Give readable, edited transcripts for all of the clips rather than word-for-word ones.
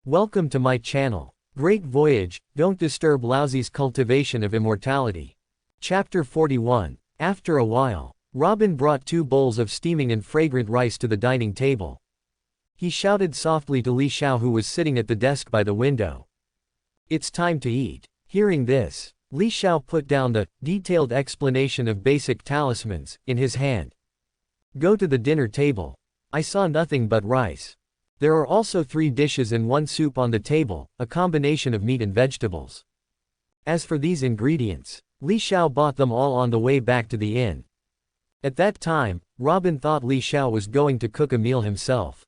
Welcome to my channel. Great Voyage, Don't Disturb Laozi's Cultivation of Immortality. Chapter 41. After a while, Robin brought 2 bowls of steaming and fragrant rice to the dining table. He shouted softly to Li Xiao, who was sitting at the desk by the window. "It's time to eat." Hearing this, Li Xiao put down the detailed explanation of basic talismans in his hand. "Go to the dinner table." I saw nothing but rice. There are also 3 dishes and 1 soup on the table, a combination of meat and vegetables. As for these ingredients, Li Xiao bought them all on the way back to the inn. At that time, Robin thought Li Xiao was going to cook a meal himself.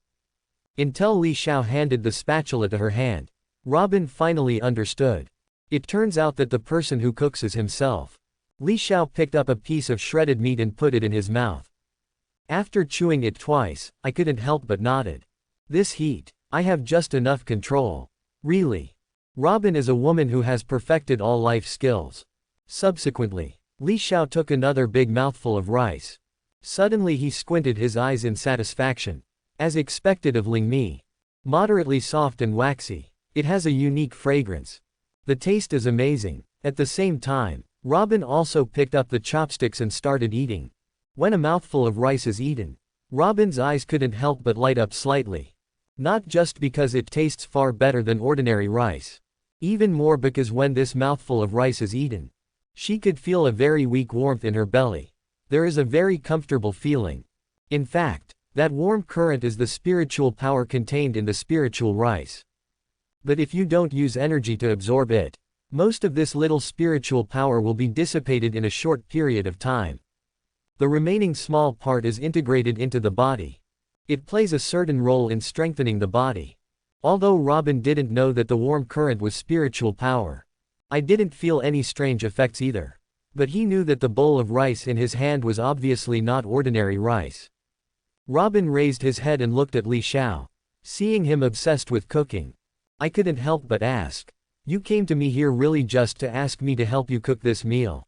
Until Li Xiao handed the spatula to her hand, Robin finally understood. It turns out that the person who cooks is himself. Li Xiao picked up a piece of shredded meat and put it in his mouth. After chewing it twice, I couldn't help but nodded. This heat, I have just enough control. Really. Robin is a woman who has perfected all life skills. Subsequently, Li Xiao took another big mouthful of rice. Suddenly he squinted his eyes in satisfaction. As expected of Ling Mi. Moderately soft and waxy, it has a unique fragrance. The taste is amazing. At the same time, Robin also picked up the chopsticks and started eating. When a mouthful of rice is eaten, Robin's eyes couldn't help but light up slightly. Not just because it tastes far better than ordinary rice. Even more because when this mouthful of rice is eaten, she could feel a very weak warmth in her belly. There is a very comfortable feeling. In fact, that warm current is the spiritual power contained in the spiritual rice. But if you don't use energy to absorb it, most of this little spiritual power will be dissipated in a short period of time. The remaining small part is integrated into the body. It plays a certain role in strengthening the body. Although Robin didn't know that the warm current was spiritual power, I didn't feel any strange effects either. But he knew that the bowl of rice in his hand was obviously not ordinary rice. Robin raised his head and looked at Li Xiao. Seeing him obsessed with cooking, I couldn't help but ask, "You came to me here really just to ask me to help you cook this meal?"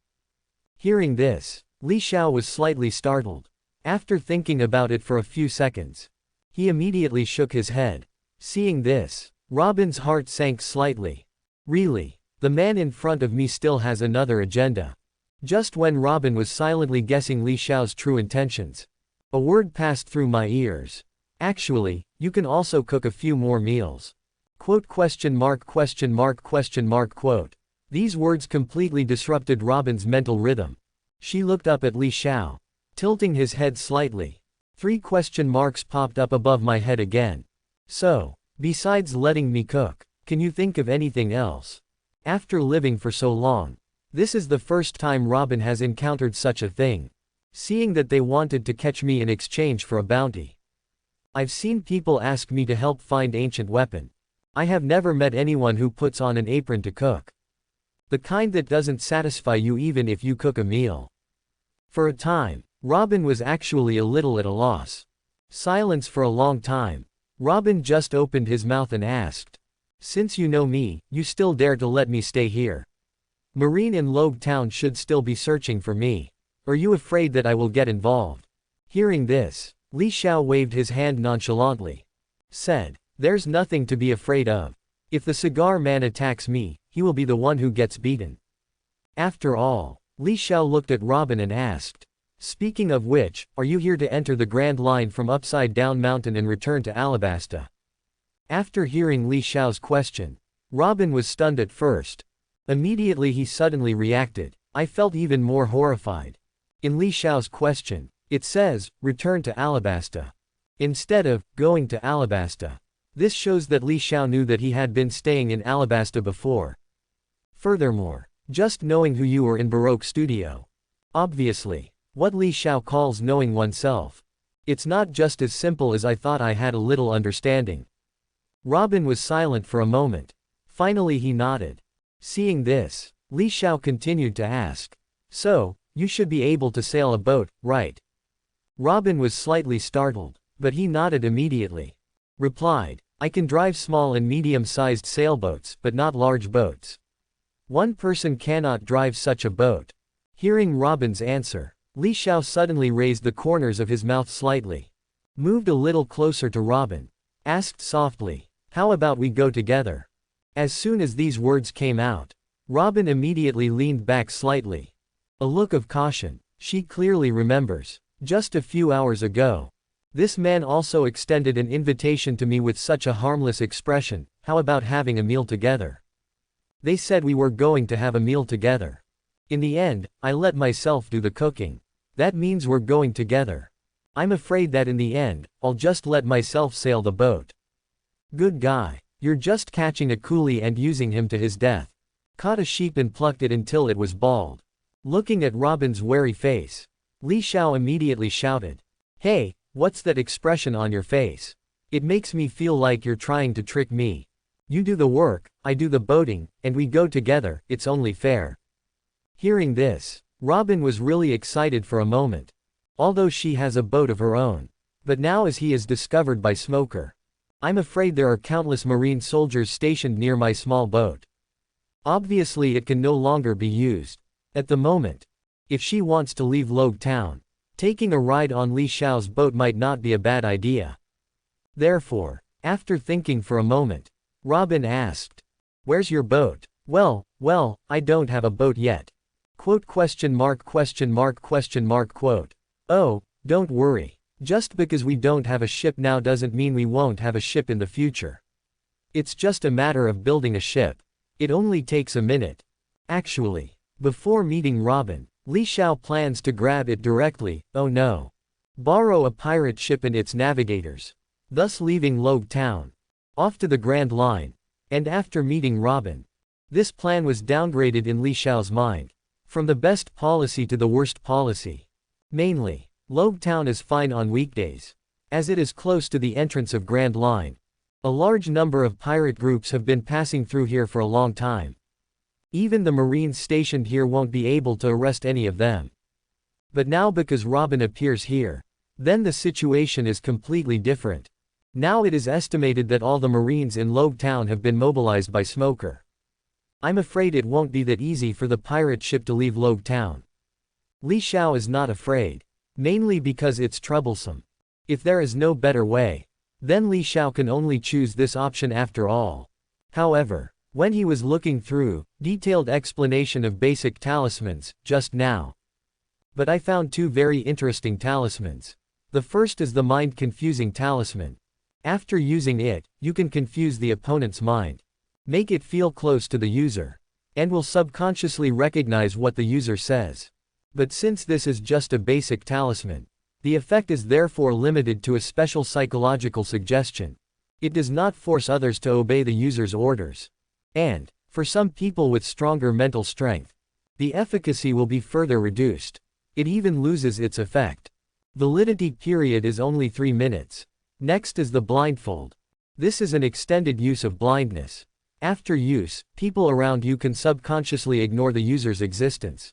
Hearing this, Li Xiao was slightly startled. After thinking about it for a few seconds, he immediately shook his head. Seeing this, Robin's heart sank slightly. Really, the man in front of me still has another agenda. Just when Robin was silently guessing Li Xiao's true intentions, a word passed through my ears. "Actually, you can also cook a few more meals." Quote? These words completely disrupted Robin's mental rhythm. She looked up at Li Xiao, tilting his head slightly. 3 question marks popped up above my head again. "So, besides letting me cook, can you think of anything else?" After living for so long, this is the first time Robin has encountered such a thing. Seeing that they wanted to catch me in exchange for a bounty. I've seen people ask me to help find ancient weapon. I have never met anyone who puts on an apron to cook. The kind that doesn't satisfy you even if you cook a meal. For a time, Robin was actually a little at a loss. Silence for a long time. Robin just opened his mouth and asked, "Since you know me, you still dare to let me stay here? Marine and Logue Town should still be searching for me. Are you afraid that I will get involved?" Hearing this, Li Xiao waved his hand nonchalantly. Said, "There's nothing to be afraid of. If the cigar man attacks me, he will be the one who gets beaten." After all, Li Xiao looked at Robin and asked, "Speaking of which, are you here to enter the Grand Line from Upside Down Mountain and return to Alabasta?" After hearing Li Xiao's question, Robin was stunned at first. Immediately he suddenly reacted. I felt even more horrified. In Li Xiao's question, it says, "Return to Alabasta," instead of, "Going to Alabasta." This shows that Li Xiao knew that he had been staying in Alabasta before. Furthermore, just knowing who you were in Baroque Studio. Obviously, what Li Xiao calls knowing oneself. It's not just as simple as I thought. I had a little understanding. Robin was silent for a moment. Finally he nodded. Seeing this, Li Xiao continued to ask, "So, you should be able to sail a boat, right?" Robin was slightly startled, but he nodded immediately. Replied, "I can drive small and medium-sized sailboats, but not large boats. One person cannot drive such a boat." Hearing Robin's answer, Li Xiao suddenly raised the corners of his mouth slightly, moved a little closer to Robin, asked softly, How about we go together? As soon as these words came out, Robin immediately leaned back slightly. A look of caution. She clearly remembers. Just a few hours ago, this man also extended an invitation to me with such a harmless expression. How about having a meal together? They said we were going to have a meal together. In the end, I let myself do the cooking. That means we're going together. I'm afraid that in the end, I'll just let myself sail the boat. Good guy. You're just catching a coolie and using him to his death. Caught a sheep and plucked it until it was bald. Looking at Robin's wary face, Li Xiao immediately shouted. Hey, what's that expression on your face? It makes me feel like you're trying to trick me. You do the work, I do the boating, and we go together, it's only fair. Hearing this, Robin was really excited for a moment. Although she has a boat of her own. But now as he is discovered by Smoker, I'm afraid there are countless marine soldiers stationed near my small boat. Obviously it can no longer be used. At the moment, if she wants to leave Logue Town, taking a ride on Li Xiao's boat might not be a bad idea. Therefore, after thinking for a moment, Robin asked, "Where's your boat?" Well, I don't have a boat yet. Quote question mark. Oh, don't worry. Just because we don't have a ship now doesn't mean we won't have a ship in the future. It's just a matter of building a ship. It only takes a minute. Actually, before meeting Robin, Li Xiao plans to grab it directly, oh no. Borrow a pirate ship and its navigators. Thus leaving Logue Town. Off to the Grand Line. And after meeting Robin, this plan was downgraded in Li Xiao's mind. From the best policy to the worst policy. Mainly, Logue Town is fine on weekdays, as it is close to the entrance of Grand Line. A large number of pirate groups have been passing through here for a long time. Even the Marines stationed here won't be able to arrest any of them. But now because Robin appears here, then the situation is completely different. Now it is estimated that all the Marines in Logue Town have been mobilized by Smoker. I'm afraid it won't be that easy for the pirate ship to leave Logue Town. Li Xiao is not afraid. Mainly because it's troublesome. If there is no better way, then Li Xiao can only choose this option after all. However, when he was looking through detailed explanation of basic talismans just now, but I found two very interesting talismans. The first is the mind-confusing talisman. After using it, you can confuse the opponent's mind, make it feel close to the user, and will subconsciously recognize what the user says. But since this is just a basic talisman, the effect is therefore limited to a special psychological suggestion. It does not force others to obey the user's orders. And, for some people with stronger mental strength, the efficacy will be further reduced. It even loses its effect. Validity period is only 3 minutes. Next is the blindfold. This is an extended use of blindness. After use, people around you can subconsciously ignore the user's existence.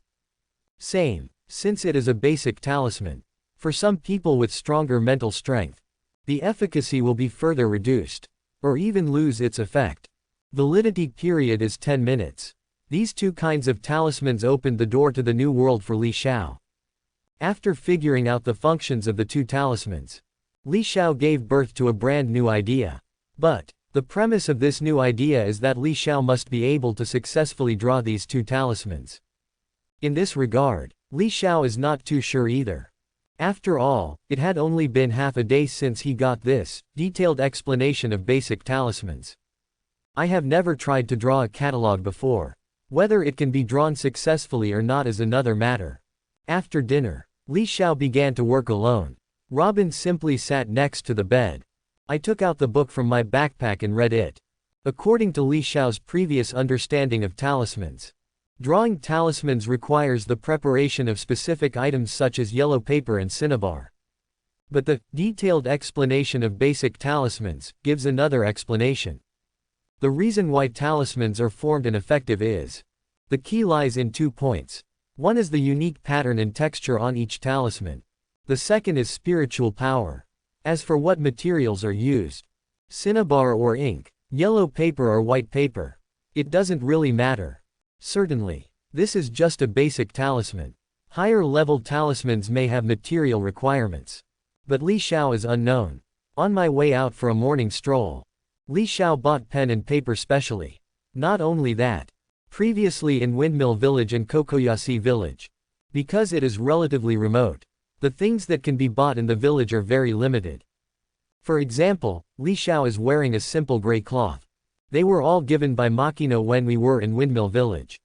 Same, since it is a basic talisman. For some people with stronger mental strength, the efficacy will be further reduced, or even lose its effect. Validity period is 10 minutes. These two kinds of talismans opened the door to the new world for Li Xiao. After figuring out the functions of the two talismans, Li Xiao gave birth to a brand new idea. But, the premise of this new idea is that Li Xiao must be able to successfully draw these two talismans. In this regard, Li Xiao is not too sure either. After all, it had only been half a day since he got this detailed explanation of basic talismans. I have never tried to draw a catalog before. Whether it can be drawn successfully or not is another matter. After dinner, Li Xiao began to work alone. Robin simply sat next to the bed. I took out the book from my backpack and read it. According to Li Xiao's previous understanding of talismans, drawing talismans requires the preparation of specific items such as yellow paper and cinnabar. But the detailed explanation of basic talismans gives another explanation. The reason why talismans are formed and effective is, the key lies in 2 points. One is the unique pattern and texture on each talisman. The second is spiritual power. As for what materials are used, cinnabar or ink, yellow paper or white paper, it doesn't really matter. Certainly, this is just a basic talisman. Higher level talismans may have material requirements. But Li Xiao is unknown. On my way out for a morning stroll, Li Xiao bought pen and paper specially. Not only that. Previously in Windmill Village and Kokoyashi Village. Because it is relatively remote. The things that can be bought in the village are very limited. For example, Li Xiao is wearing a simple gray cloth. They were all given by Makino when we were in Windmill Village.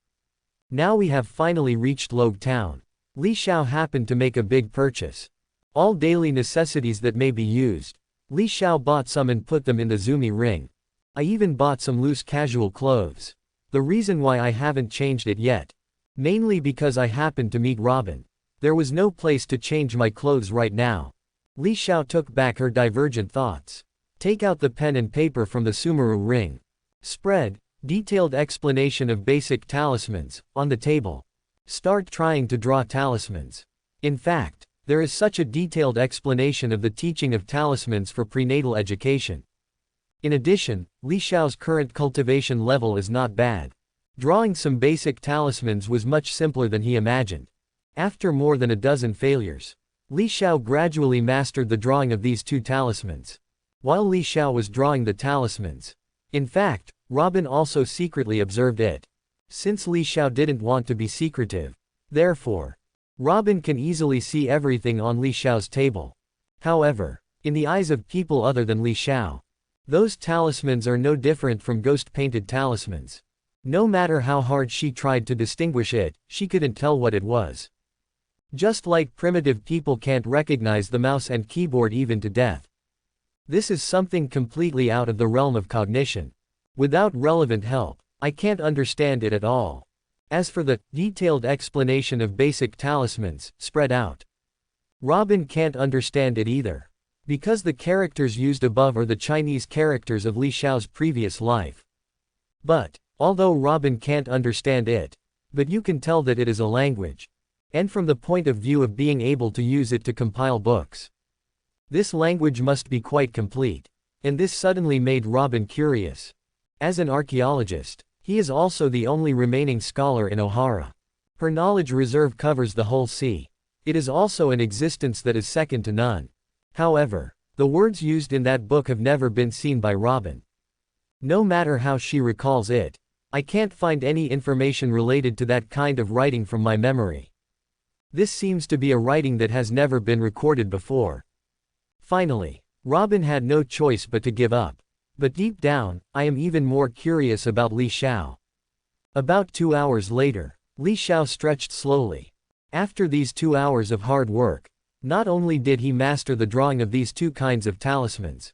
Now we have finally reached Logue Town. Li Xiao happened to make a big purchase. All daily necessities that may be used. Li Xiao bought some and put them in the Zumi ring. I even bought some loose casual clothes. The reason why I haven't changed it yet. Mainly because I happened to meet Robin. There was no place to change my clothes right now. Li Xiao took back her divergent thoughts. Take out the pen and paper from the Sumeru ring. Spread, detailed explanation of basic talismans, on the table. Start trying to draw talismans. In fact, there is such a detailed explanation of the teaching of talismans for prenatal education. In addition, Li Xiao's current cultivation level is not bad. Drawing some basic talismans was much simpler than he imagined. After more than a dozen failures, Li Xiao gradually mastered the drawing of these two talismans. While Li Xiao was drawing the talismans, in fact, Robin also secretly observed it. Since Li Xiao didn't want to be secretive, therefore, Robin can easily see everything on Li Xiao's table. However, in the eyes of people other than Li Xiao, those talismans are no different from ghost-painted talismans. No matter how hard she tried to distinguish it, she couldn't tell what it was. Just like primitive people can't recognize the mouse and keyboard even to death. This is something completely out of the realm of cognition. Without relevant help, I can't understand it at all. As for the detailed explanation of basic talismans, spread out, Robin can't understand it either. Because the characters used above are the Chinese characters of Li Xiao's previous life. But, although Robin can't understand it, but you can tell that it is a language. And from the point of view of being able to use it to compile books. This language must be quite complete. And this suddenly made Robin curious. As an archaeologist, he is also the only remaining scholar in Ohara. Her knowledge reserve covers the whole sea. It is also an existence that is second to none. However, the words used in that book have never been seen by Robin. No matter how she recalls it, I can't find any information related to that kind of writing from my memory. This seems to be a writing that has never been recorded before. Finally, Robin had no choice but to give up. But deep down, I am even more curious about Li Xiao. About 2 hours later, Li Xiao stretched slowly. After these 2 hours of hard work, not only did he master the drawing of these two kinds of talismans.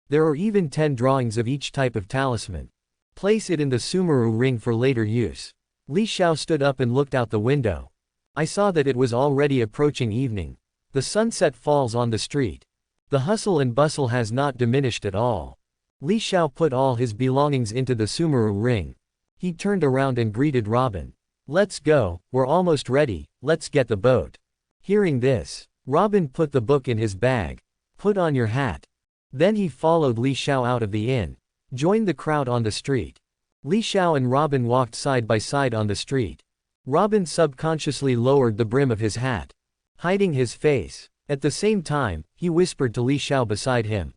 There are even 10 drawings of each type of talisman. Place it in the Sumeru ring for later use. Li Xiao stood up and looked out the window. I saw that it was already approaching evening. The sunset falls on the street. The hustle and bustle has not diminished at all. Li Xiao put all his belongings into the Sumeru ring. He turned around and greeted Robin. Let's go, we're almost ready, let's get the boat. Hearing this, Robin put the book in his bag. Put on your hat. Then he followed Li Xiao out of the inn. Joined the crowd on the street. Li Xiao and Robin walked side by side on the street. Robin subconsciously lowered the brim of his hat, hiding his face. At the same time, he whispered to Li Xiao beside him.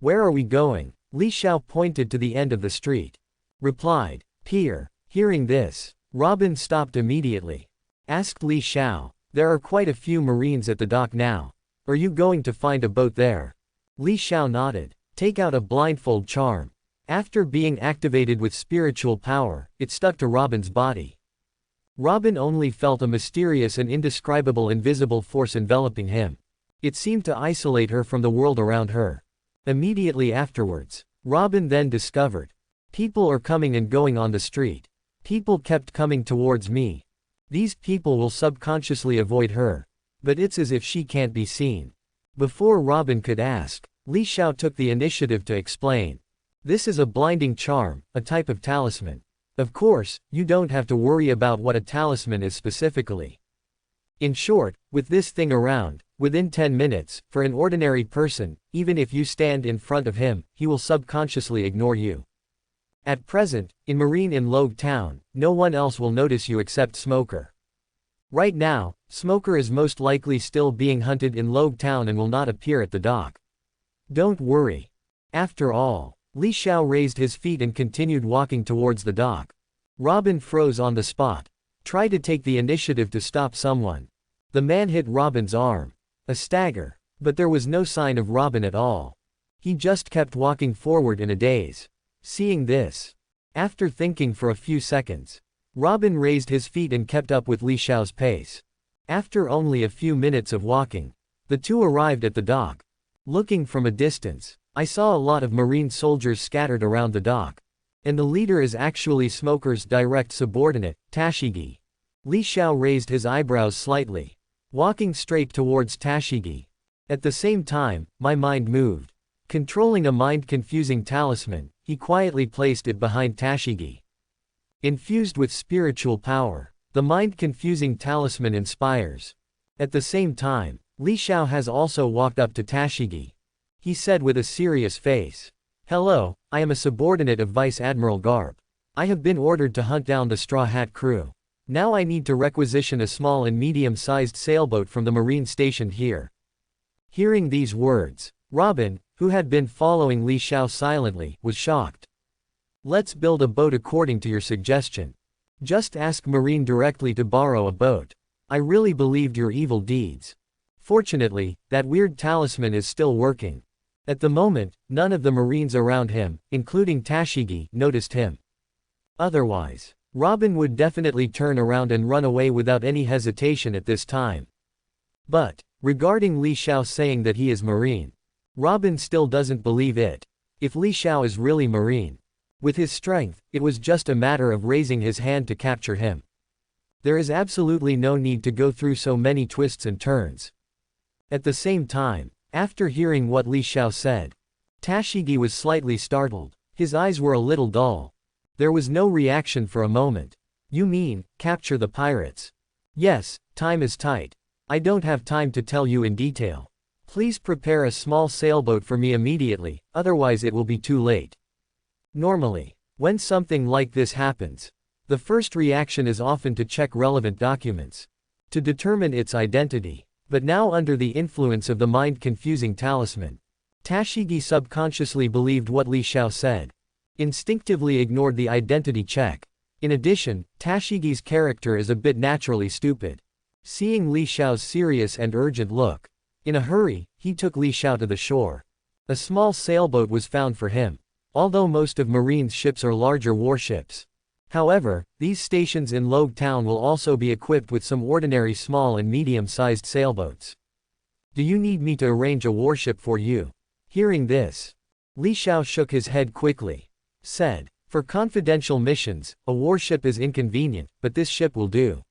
Where are we going? Li Xiao pointed to the end of the street. Replied, Pier. Hearing this, Robin stopped immediately. Asked Li Xiao, there are quite a few Marines at the dock now. Are you going to find a boat there? Li Xiao nodded. Take out a blindfold charm. After being activated with spiritual power, it stuck to Robin's body. Robin only felt a mysterious and indescribable invisible force enveloping him. It seemed to isolate her from the world around her. Immediately afterwards, Robin then discovered. People are coming and going on the street. People kept coming towards me. These people will subconsciously avoid her. But it's as if she can't be seen. Before Robin could ask, Li Xiao took the initiative to explain. This is a blinding charm, a type of talisman. Of course, you don't have to worry about what a talisman is specifically. In short, with this thing around, within 10 minutes, for an ordinary person, even if you stand in front of him, he will subconsciously ignore you. At present, in Marine in Logue Town, no one else will notice you except Smoker. Right now, Smoker is most likely still being hunted in Logue Town and will not appear at the dock. Don't worry. After all, Li Xiao raised his feet and continued walking towards the dock. Robin froze on the spot. Try to take the initiative to stop someone. The man hit Robin's arm. A stagger. But there was no sign of Robin at all. He just kept walking forward in a daze. Seeing this, after thinking for a few seconds, Robin raised his feet and kept up with Li Xiao's pace. After only a few minutes of walking, the two arrived at the dock. Looking from a distance, I saw a lot of marine soldiers scattered around the dock. And the leader is actually Smoker's direct subordinate, Tashigi. Li Xiao raised his eyebrows slightly, walking straight towards Tashigi. At the same time, my mind moved. Controlling a mind-confusing talisman, he quietly placed it behind Tashigi. Infused with spiritual power, the mind-confusing talisman inspires. At the same time, Li Xiao has also walked up to Tashigi. He said with a serious face, "Hello, I am a subordinate of Vice Admiral Garb. I have been ordered to hunt down the Straw Hat crew. Now I need to requisition a small and medium-sized sailboat from the marine stationed here." Hearing these words, Robin, who had been following Li Xiao silently, was shocked. "Let's build a boat according to your suggestion. Just ask Marine directly to borrow a boat. I really believed your evil deeds. Fortunately, that weird talisman is still working." At the moment, none of the Marines around him, including Tashigi, noticed him. Otherwise, Robin would definitely turn around and run away without any hesitation at this time. But, regarding Li Xiao saying that he is Marine, Robin still doesn't believe it. If Li Xiao is really Marine, with his strength, it was just a matter of raising his hand to capture him. There is absolutely no need to go through so many twists and turns. At the same time, after hearing what Li Xiao said, Tashigi was slightly startled. His eyes were a little dull. There was no reaction for a moment. "You mean, capture the pirates?" "Yes, time is tight. I don't have time to tell you in detail. Please prepare a small sailboat for me immediately, otherwise it will be too late." Normally, when something like this happens, the first reaction is often to check relevant documents, to determine its identity. But now under the influence of the mind-confusing talisman, Tashigi subconsciously believed what Li Xiao said. Instinctively ignored the identity check. In addition, Tashigi's character is a bit naturally stupid. Seeing Li Xiao's serious and urgent look, in a hurry, he took Li Xiao to the shore. A small sailboat was found for him. Although most of Marine's ships are larger warships. However, these stations in Logue Town will also be equipped with some ordinary small and medium-sized sailboats. "Do you need me to arrange a warship for you?" Hearing this, Li Xiao shook his head quickly. Said, "For confidential missions, a warship is inconvenient, but this ship will do."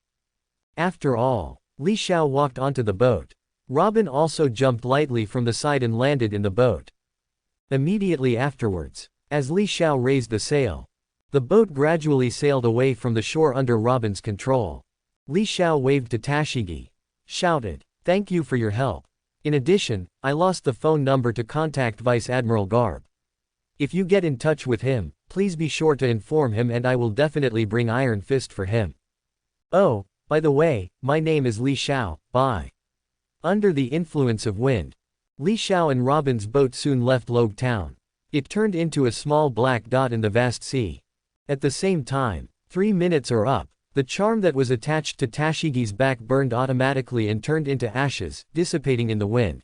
After all, Li Xiao walked onto the boat. Robin also jumped lightly from the side and landed in the boat. Immediately afterwards, as Li Xiao raised the sail, the boat gradually sailed away from the shore under Robin's control. Li Xiao waved to Tashigi. Shouted, "Thank you for your help. In addition, I lost the phone number to contact Vice Admiral Garb. If you get in touch with him, please be sure to inform him and I will definitely bring Iron Fist for him. Oh, by the way, my name is Li Xiao, bye." Under the influence of wind, Li Xiao and Robin's boat soon left Logue Town. It turned into a small black dot in the vast sea. At the same time, 3 minutes are up. The charm that was attached to Tashigi's back burned automatically and turned into ashes, dissipating in the wind.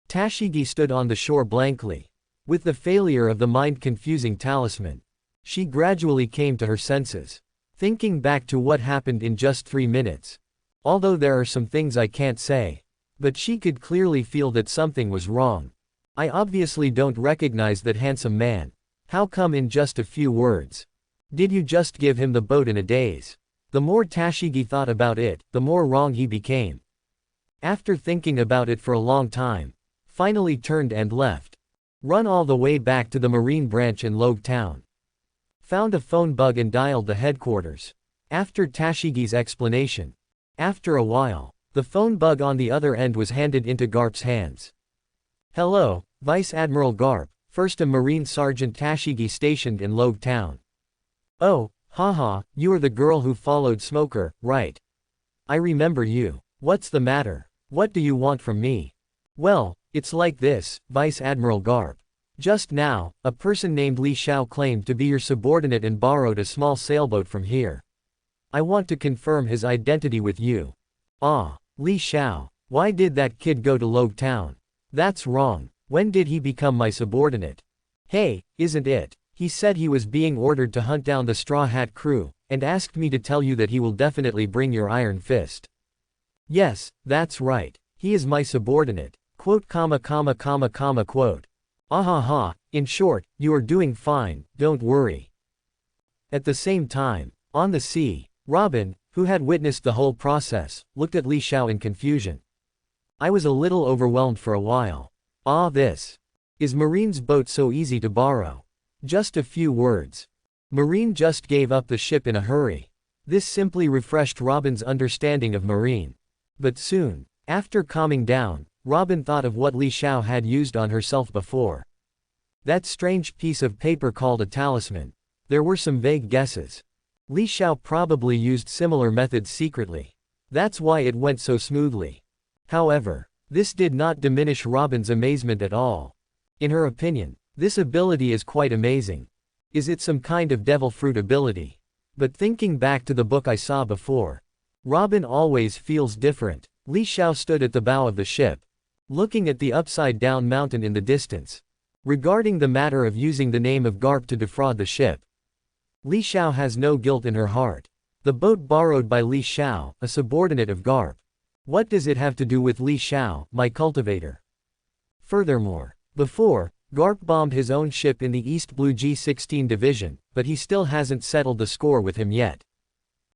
Tashigi stood on the shore blankly. With the failure of the mind-confusing talisman, she gradually came to her senses. Thinking back to what happened in just 3 minutes. Although there are some things I can't say. But she could clearly feel that something was wrong. I obviously don't recognize that handsome man. How come in just a few words? Did you just give him the boat in a daze? The more Tashigi thought about it, the more wrong he became. After thinking about it for a long time, finally turned and left. Run all the way back to the Marine branch in Logue Town. Found a phone bug and dialed the headquarters. After Tashigi's explanation. After a while, the phone bug on the other end was handed into Garp's hands. "Hello, Vice Admiral Garp, first a Marine Sergeant Tashigi stationed in Logue Town." "Oh, haha, you are the girl who followed Smoker, right? I remember you. What's the matter? What do you want from me?" "Well, it's like this, Vice Admiral Garp. Just now, a person named Li Xiao claimed to be your subordinate and borrowed a small sailboat from here. I want to confirm his identity with you. Ah, Li Xiao. Why did that kid go to Logue Town? That's wrong. When did he become my subordinate? Hey, isn't it? He said he was being ordered to hunt down the Straw Hat crew, and asked me to tell you that he will definitely bring your iron fist. Yes, that's right. He is my subordinate. Quote, quote. Ahaha, in short, you are doing fine, don't worry. At the same time, on the sea, Robin, who had witnessed the whole process, looked at Li Xiao in confusion. I was a little overwhelmed for a while. Ah, this. Is Marine's boat so easy to borrow? Just a few words. Marine just gave up the ship in a hurry. This simply refreshed Robin's understanding of Marine. But soon, after calming down, Robin thought of what Li Xiao had used on herself before. That strange piece of paper called a talisman. There were some vague guesses. Li Xiao probably used similar methods secretly. That's why it went so smoothly. However, this did not diminish Robin's amazement at all. In her opinion, this ability is quite amazing. Is it some kind of devil fruit ability? But thinking back to the book I saw before, Robin always feels different. Li Xiao stood at the bow of the ship, looking at the upside-down mountain in the distance. Regarding the matter of using the name of Garp to defraud the ship, Li Xiao has no guilt in her heart. The boat borrowed by Li Xiao, a subordinate of Garp. What does it have to do with Li Xiao, my cultivator? Furthermore, before, Garp bombed his own ship in the East Blue G-16 division, but he still hasn't settled the score with him yet.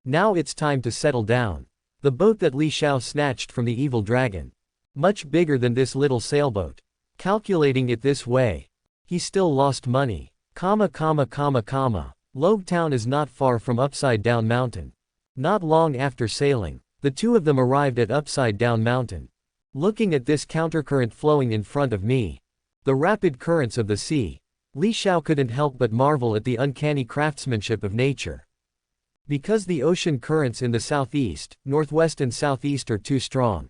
Now it's time to settle down. The boat that Li Xiao snatched from the evil dragon. Much bigger than this little sailboat. Calculating it this way, he still lost money. Logue Town is not far from Upside Down Mountain. Not long after sailing, the two of them arrived at Upside Down Mountain. Looking at this countercurrent flowing in front of me, the rapid currents of the sea, Li Xiao couldn't help but marvel at the uncanny craftsmanship of nature. Because the ocean currents in the southeast, northwest and southeast are too strong.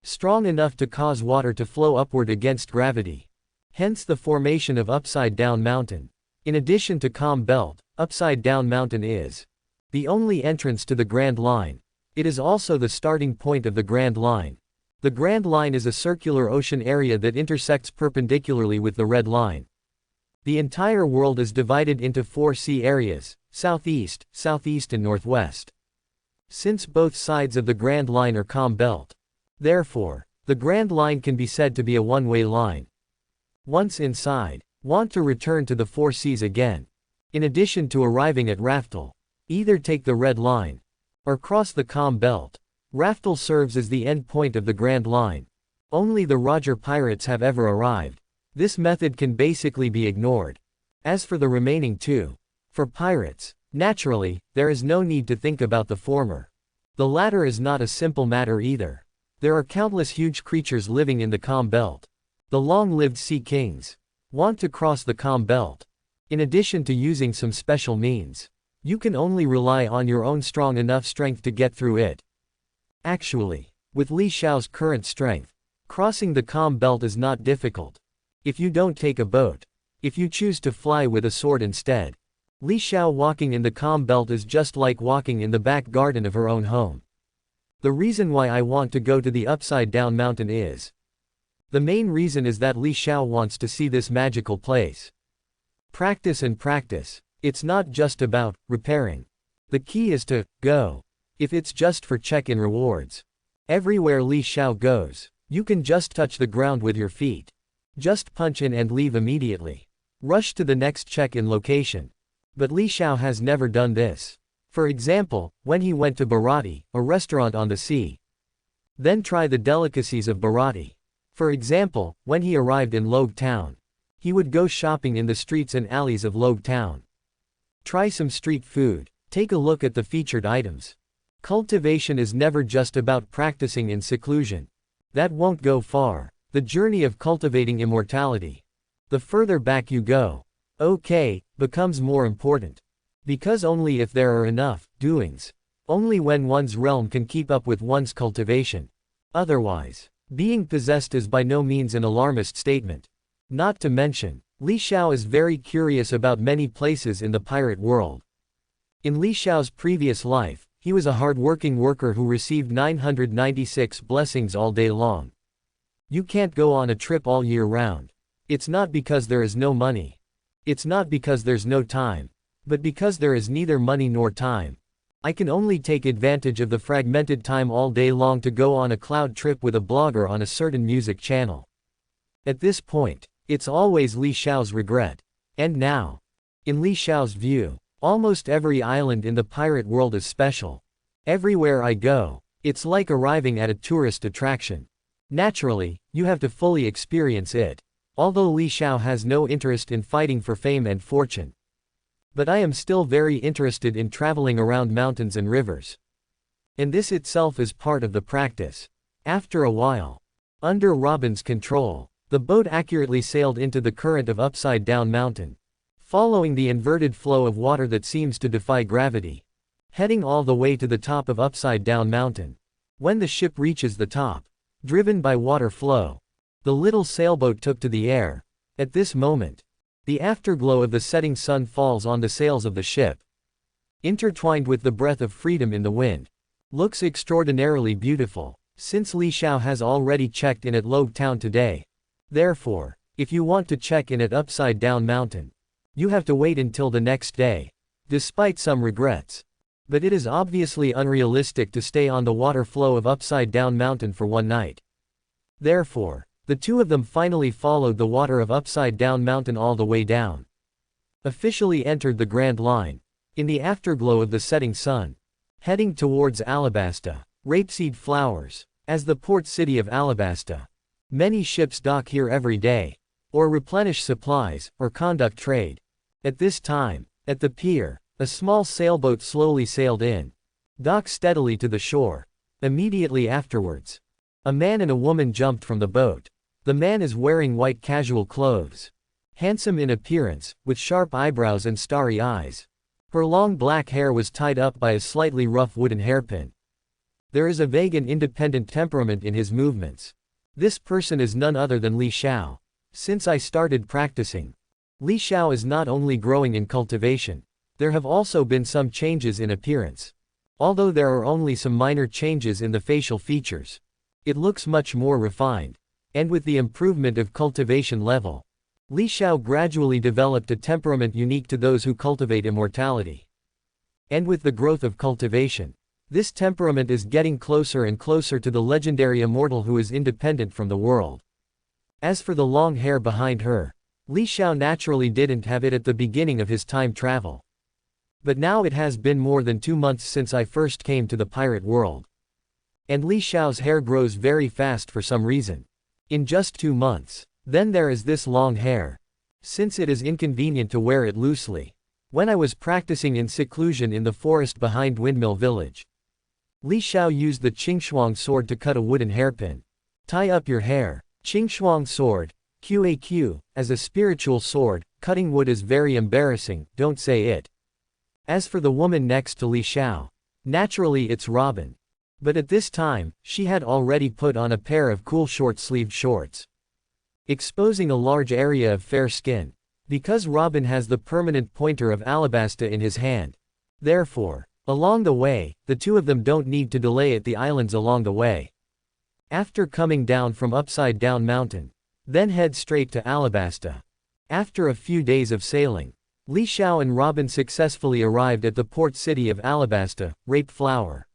Strong enough to cause water to flow upward against gravity. Hence the formation of Upside Down Mountain. In addition to Calm Belt, Upside Down Mountain is the only entrance to the Grand Line. It is also the starting point of the Grand Line. The Grand Line is a circular ocean area that intersects perpendicularly with the Red Line. The entire world is divided into 4 sea areas: southeast, southeast and northwest. Since both sides of the Grand Line are Calm Belt, therefore, the Grand Line can be said to be a one-way line. Once inside, want to return to the 4 seas again. In addition to arriving at Raftel, either take the Red Line or cross the Calm Belt. Raftel serves as the end point of the Grand Line. Only the Roger pirates have ever arrived. This method can basically be ignored. As for the remaining 2, for pirates, naturally, there is no need to think about the former. The latter is not a simple matter either. There are countless huge creatures living in the Calm Belt. The long-lived Sea Kings want to cross the Calm Belt. In addition to using some special means, you can only rely on your own strong enough strength to get through it. Actually, with Li Xiao's current strength, crossing the Calm Belt is not difficult. If you don't take a boat, if you choose to fly with a sword instead, Li Xiao walking in the Calm Belt is just like walking in the back garden of her own home. The reason why I want to go to the Upside Down Mountain is, the main reason is that Li Xiao wants to see this magical place. Practice and practice. It's not just about repairing. The key is to go. If it's just for check-in rewards, everywhere Li Xiao goes, you can just touch the ground with your feet. Just punch in and leave immediately. Rush to the next check-in location. But Li Xiao has never done this. For example, when he went to Bharati, a restaurant on the sea. Then try the delicacies of Bharati. For example, when he arrived in Logue Town, he would go shopping in the streets and alleys of Logue Town. Try some street food. Take a look at the featured items. Cultivation is never just about practicing in seclusion. That won't go far. The journey of cultivating immortality, the further back you go, becomes more important. Because only if there are enough doings, only when one's realm can keep up with one's cultivation. Otherwise, being possessed is by no means an alarmist statement. Not to mention, Li Xiao is very curious about many places in the pirate world. In Li Xiao's previous life, he was a hard-working worker who received 996 blessings all day long. You can't go on a trip all year round. It's not because there is no money. It's not because there's no time. But because there is neither money nor time. I can only take advantage of the fragmented time all day long to go on a cloud trip with a blogger on a certain music channel. At this point, it's always Li Xiao's regret. And now, in Li Xiao's view, almost every island in the pirate world is special. Everywhere I go, it's like arriving at a tourist attraction. Naturally, you have to fully experience it. Although Li Xiao has no interest in fighting for fame and fortune. But I am still very interested in traveling around mountains and rivers. And this itself is part of the practice. After a while, under Robin's control, the boat accurately sailed into the current of Upside Down Mountain, following the inverted flow of water that seems to defy gravity, heading all the way to the top of Upside Down Mountain. When the ship reaches the top, driven by water flow, the little sailboat took to the air. At this moment, the afterglow of the setting sun falls on the sails of the ship, intertwined with the breath of freedom in the wind. Looks extraordinarily beautiful, since Li Xiao has already checked in at Lobe Town today. Therefore, if you want to check in at Upside Down Mountain, you have to wait until the next day, despite some regrets. But it is obviously unrealistic to stay on the water flow of Upside Down Mountain for one night. Therefore, the two of them finally followed the water of Upside Down Mountain all the way down. Officially entered the Grand Line, in the afterglow of the setting sun, heading towards Alabasta, rapeseed flowers, as the port city of Alabasta. Many ships dock here every day, or replenish supplies, or conduct trade. At this time, at the pier, a small sailboat slowly sailed in, docked steadily to the shore. Immediately afterwards, a man and a woman jumped from the boat. The man is wearing white casual clothes. Handsome in appearance, with sharp eyebrows and starry eyes. Her long black hair was tied up by a slightly rough wooden hairpin. There is a vague and independent temperament in his movements. This person is none other than Li Xiao. Since I started practicing, Li Xiao is not only growing in cultivation, there have also been some changes in appearance. Although there are only some minor changes in the facial features, it looks much more refined. And with the improvement of cultivation level, Li Xiao gradually developed a temperament unique to those who cultivate immortality. And with the growth of cultivation, this temperament is getting closer and closer to the legendary immortal who is independent from the world. As for the long hair behind her, Li Xiao naturally didn't have it at the beginning of his time travel. But now it has been more than 2 months since I first came to the pirate world. And Li Xiao's hair grows very fast for some reason. In just 2 months. Then there is this long hair. Since it is inconvenient to wear it loosely. When I was practicing in seclusion in the forest behind Windmill Village, Li Xiao used the Qingshuang sword to cut a wooden hairpin. Tie up your hair. Qingshuang sword, QAQ, as a spiritual sword, cutting wood is very embarrassing, don't say it. As for the woman next to Li Xiao, naturally it's Robin. But at this time, she had already put on a pair of cool short-sleeved shorts, exposing a large area of fair skin. Because Robin has the permanent pointer of Alabasta in his hand. Therefore, along the way, the two of them don't need to delay at the islands along the way. After coming down from Upside Down Mountain, then head straight to Alabasta. After a few days of sailing, Li Xiao and Robin successfully arrived at the port city of Alabasta, Rape Flower.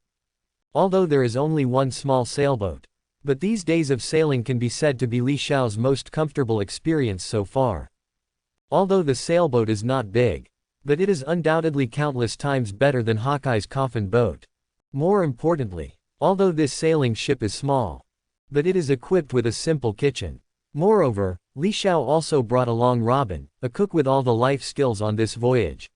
Although there is only one small sailboat, but these days of sailing can be said to be Li Xiao's most comfortable experience so far. Although the sailboat is not big, but it is undoubtedly countless times better than Hawkeye's coffin boat. More importantly, although this sailing ship is small, but it is equipped with a simple kitchen. Moreover, Li Xiao also brought along Robin, a cook with all the life skills on this voyage.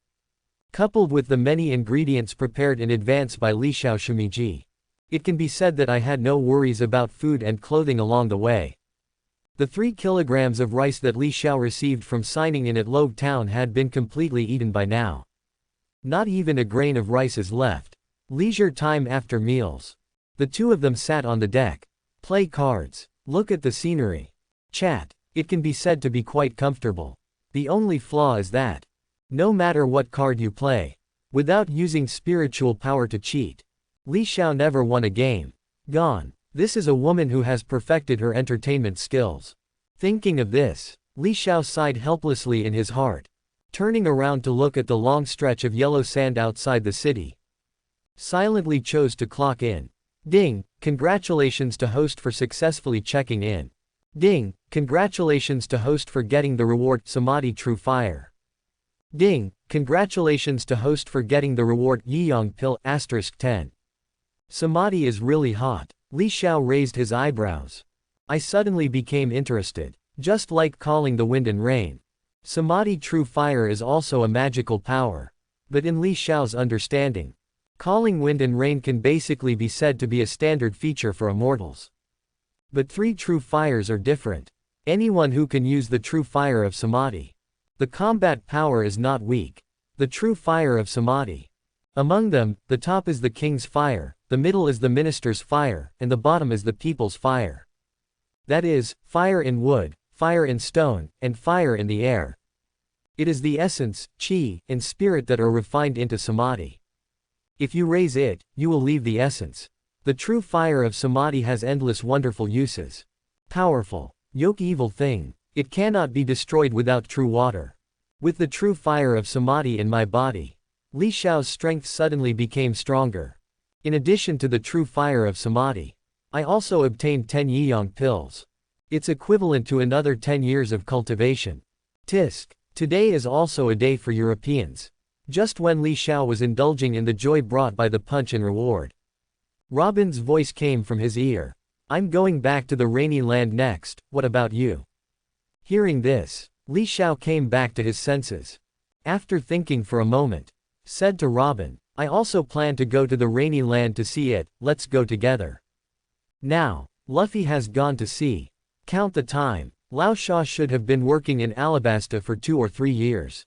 Coupled with the many ingredients prepared in advance by Li Xiao Shumiji, it can be said that I had no worries about food and clothing along the way. The 3 kilograms of rice that Li Xiao received from signing in at Lobe Town had been completely eaten by now. Not even a grain of rice is left. Leisure time after meals. The two of them sat on the deck, play cards, look at the scenery, chat, It can be said to be quite comfortable. The only flaw is that, no matter what card you play, without using spiritual power to cheat, Li Xiao never won a game. Gone. This is a woman who has perfected her entertainment skills. Thinking of this, Li Xiao sighed helplessly in his heart, turning around to look at the long stretch of yellow sand outside the city. Silently chose to clock in. Ding, congratulations to host for successfully checking in. Ding, congratulations to host for getting the reward Samadhi True Fire. Ding, congratulations to host for getting the reward Yiyang Pill *10. Samadhi is really hot. Li Xiao raised his eyebrows. I suddenly became interested. Just like calling the wind and rain. Samadhi True Fire is also a magical power. But in Li Xiao's understanding, calling wind and rain can basically be said to be a standard feature for immortals. But 3 true fires are different. Anyone who can use the true fire of Samadhi. The combat power is not weak. The true fire of Samadhi. Among them, the top is the king's fire, the middle is the minister's fire, and the bottom is the people's fire. That is, fire in wood, fire in stone, and fire in the air. It is the essence, chi, and spirit that are refined into Samadhi. If you raise it, you will leave the essence. The true fire of Samadhi has endless wonderful uses. Powerful. Yoke evil thing. It cannot be destroyed without true water. With the true fire of Samadhi in my body, Li Xiao's strength suddenly became stronger. In addition to the true fire of Samadhi, I also obtained 10 Yiyang pills. It's equivalent to another 10 years of cultivation. Tisk. Today is also a day for Europeans. Just when Li Xiao was indulging in the joy brought by the punch and reward, Robin's voice came from his ear. I'm going back to the rainy land next, what about you? Hearing this, Li Xiao came back to his senses. After thinking for a moment, said to Robin, I also plan to go to the rainy land to see it, let's go together. Now, Luffy has gone to sea. Count the time, Lao Sha should have been working in Alabasta for 2 or 3 years.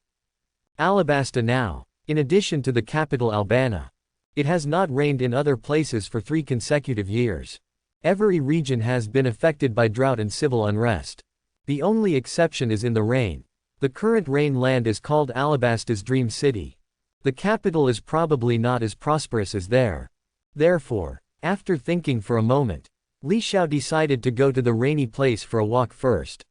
Alabasta now, in addition to the capital Albana. It has not rained in other places for 3 consecutive years. Every region has been affected by drought and civil unrest. The only exception is in the rain. The current rain land is called Alabasta's Dream City. The capital is probably not as prosperous as there. Therefore, after thinking for a moment, Li Xiao decided to go to the rainy place for a walk first.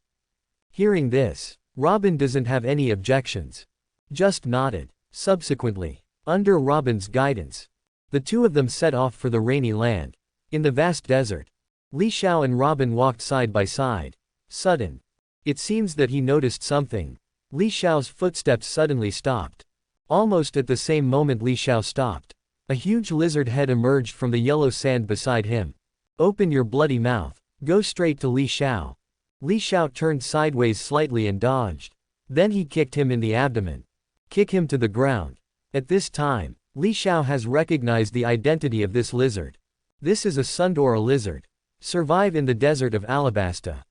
Hearing this, Robin doesn't have any objections. Just nodded. Subsequently, under Robin's guidance, the 2 of them set off for the rainy land. In the vast desert, Li Xiao and Robin walked side by side. Sudden. It seems that he noticed something. Li Xiao's footsteps suddenly stopped. Almost at the same moment Li Xiao stopped, a huge lizard head emerged from the yellow sand beside him. Open your bloody mouth. Go straight to Li Xiao. Li Xiao turned sideways slightly and dodged. Then he kicked him in the abdomen. Kick him to the ground. At this time, Li Xiao has recognized the identity of this lizard. This is a Sundora lizard. Survive in the desert of Alabasta.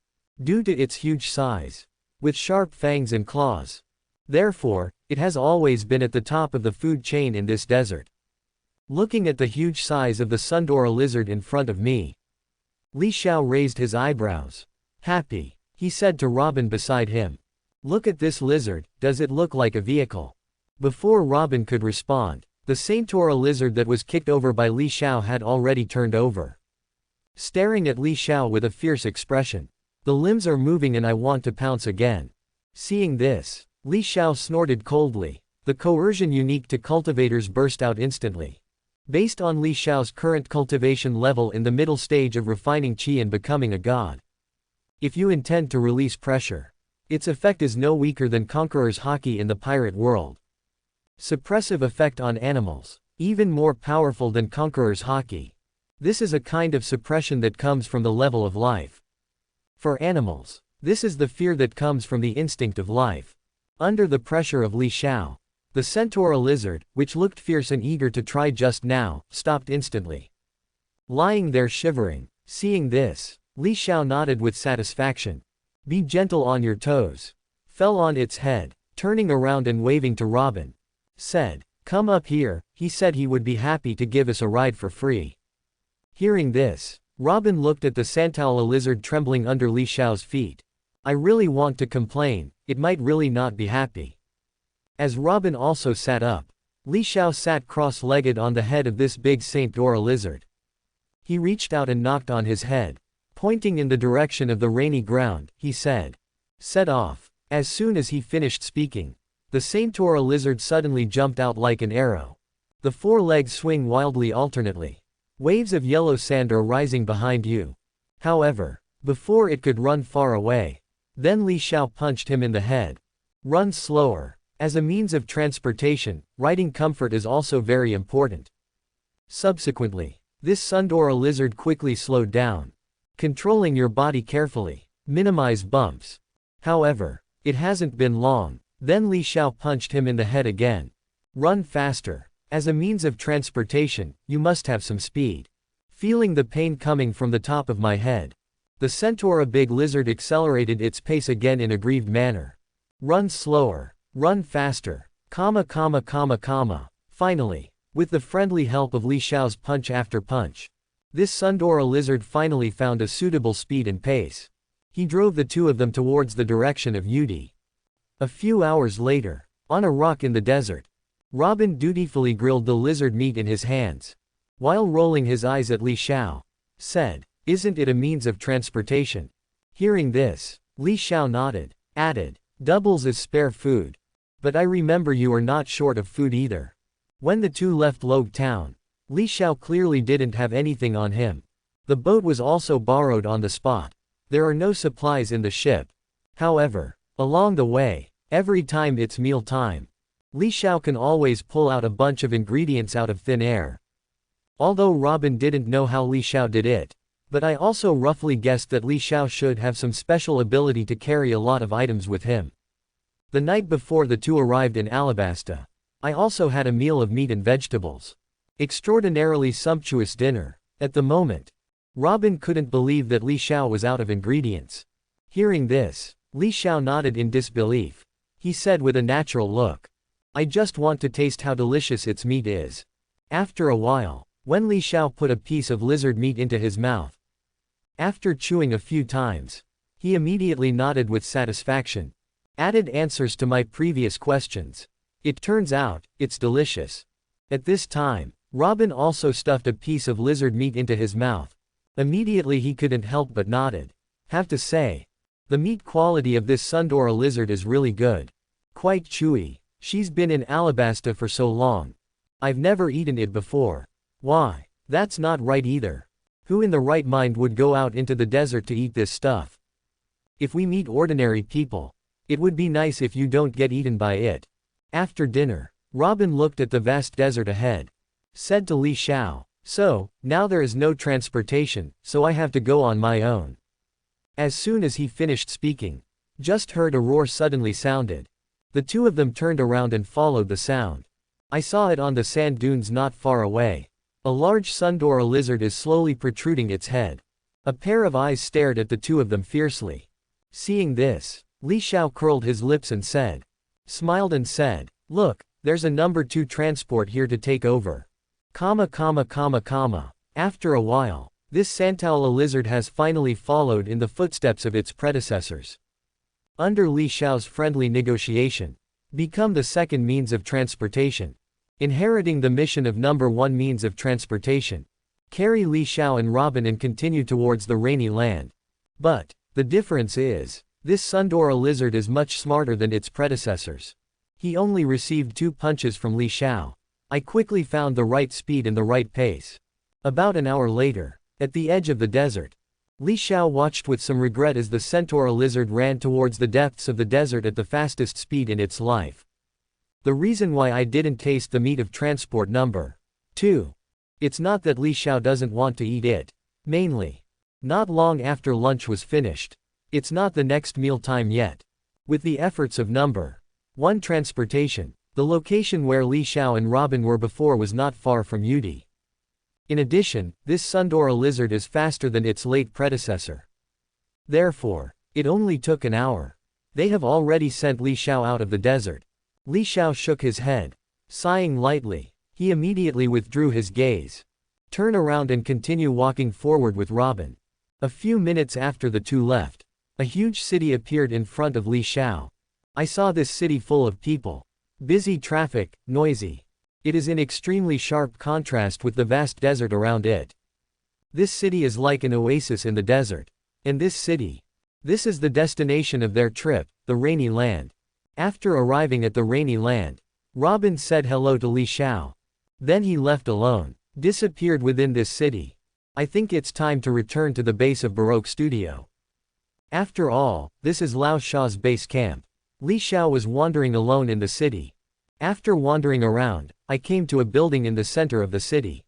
Due to its huge size. With sharp fangs and claws. Therefore, it has always been at the top of the food chain in this desert. Looking at the huge size of the Sundora lizard in front of me, Li Xiao raised his eyebrows. Happy, he said to Robin beside him. Look at this lizard, does it look like a vehicle? Before Robin could respond, the Saintora lizard that was kicked over by Li Xiao had already turned over. Staring at Li Xiao with a fierce expression. The limbs are moving and I want to pounce again. Seeing this, Li Xiao snorted coldly. The coercion unique to cultivators burst out instantly. Based on Li Xiao's current cultivation level in the middle stage of refining qi and becoming a god. If you intend to release pressure, its effect is no weaker than Conqueror's Haki in the pirate world. Suppressive effect on animals, even more powerful than Conqueror's Haki. This is a kind of suppression that comes from the level of life. For animals, this is the fear that comes from the instinct of life. Under the pressure of Li Xiao, the Centaura lizard, which looked fierce and eager to try just now, stopped instantly. Lying there shivering, seeing this, Li Xiao nodded with satisfaction. Be gentle on your toes. Fell on its head, turning around and waving to Robin. Said, come up here, he said he would be happy to give us a ride for free. Hearing this, Robin looked at the Santaula lizard trembling under Li Xiao's feet. I really want to complain, it might really not be happy. As Robin also sat up, Li Xiao sat cross-legged on the head of this big Saint Dora lizard. He reached out and knocked on his head. Pointing in the direction of the rainy ground, he said, "Set off." As soon as he finished speaking, the Saint Dora lizard suddenly jumped out like an arrow. The four legs swing wildly alternately. Waves of yellow sand are rising behind you. However, before it could run far away, then Li Xiao punched him in the head. Run slower. As a means of transportation, riding comfort is also very important. Subsequently, this Sundora lizard quickly slowed down. Controlling your body carefully. Minimize bumps. However, it hasn't been long, then Li Xiao punched him in the head again. Run faster. As a means of transportation, you must have some speed. Feeling the pain coming from the top of my head, the Centaura big lizard accelerated its pace again in a grieved manner. Run slower. Run faster. Finally, with the friendly help of Li Xiao's punch after punch, this Sundora lizard finally found a suitable speed and pace. He drove the two of them towards the direction of Yudi. A few hours later, on a rock in the desert, Robin dutifully grilled the lizard meat in his hands. While rolling his eyes at Li Xiao, said, "Isn't it a means of transportation?" Hearing this, Li Xiao nodded, added, "Doubles as spare food. But I remember you are not short of food either." When the two left Logue town, Li Xiao clearly didn't have anything on him. The boat was also borrowed on the spot. There are no supplies in the ship. However, along the way, every time it's meal time, Li Xiao can always pull out a bunch of ingredients out of thin air. Although Robin didn't know how Li Xiao did it, but I also roughly guessed that Li Xiao should have some special ability to carry a lot of items with him. The night before the two arrived in Alabasta, I also had a meal of meat and vegetables. Extraordinarily sumptuous dinner. At the moment, Robin couldn't believe that Li Xiao was out of ingredients. Hearing this, Li Xiao nodded in disbelief. He said with a natural look, "I just want to taste how delicious its meat is." After a while, when Li Xiao put a piece of lizard meat into his mouth, after chewing a few times, he immediately nodded with satisfaction. Added answers to my previous questions. It turns out, it's delicious. At this time, Robin also stuffed a piece of lizard meat into his mouth. Immediately he couldn't help but nodded. Have to say, the meat quality of this Sundora lizard is really good. Quite chewy. She's been in Alabasta for so long. I've never eaten it before. Why? That's not right either. Who in the right mind would go out into the desert to eat this stuff? If we meet ordinary people, it would be nice if you don't get eaten by it. After dinner, Robin looked at the vast desert ahead. Said to Li Xiao, "So, now there is no transportation, so I have to go on my own." As soon as he finished speaking, just heard a roar suddenly sounded. The two of them turned around and followed the sound. I saw it on the sand dunes not far away. A large Sundora lizard is slowly protruding its head. A pair of eyes stared at the two of them fiercely. Seeing this, Li Xiao curled his lips and smiled and said, "Look, there's a number 2 transport here to take over." After a while, this Santaula lizard has finally followed in the footsteps of its predecessors. Under Li Xiao's friendly negotiation, become the second means of transportation. Inheriting the mission of number 1 means of transportation. Carry Li Xiao and Robin and continue towards the rainy land. But, the difference is, this Sundora lizard is much smarter than its predecessors. He only received 2 punches from Li Xiao. I quickly found the right speed and the right pace. About an hour later, at the edge of the desert, Li Xiao watched with some regret as the Centaura lizard ran towards the depths of the desert at the fastest speed in its life. The reason why I didn't taste the meat of transport number 2. It's not that Li Xiao doesn't want to eat it. Mainly, not long after lunch was finished. It's not the next meal time yet. With the efforts of number 1 transportation, the location where Li Xiao and Robin were before was not far from Yudi. In addition, this Sundora lizard is faster than its late predecessor. Therefore, it only took an hour. They have already sent Li Xiao out of the desert. Li Xiao shook his head. Sighing lightly, he immediately withdrew his gaze. Turn around and continue walking forward with Robin. A few minutes after the two left, A huge city appeared in front of Li Xiao. I saw this city full of people. Busy traffic, noisy. It is in extremely sharp contrast with the vast desert around it. This city is like an oasis in the desert. And this is the destination of their trip, the rainy land. After arriving at the rainy land, Robin said hello to Li Xiao. Then he left alone, disappeared within this city. I think it's time to return to the base of Baroque Studio. After all, this is Lao Sha's base camp. Li Xiao was wandering alone in the city. After wandering around, I came to a building in the center of the city.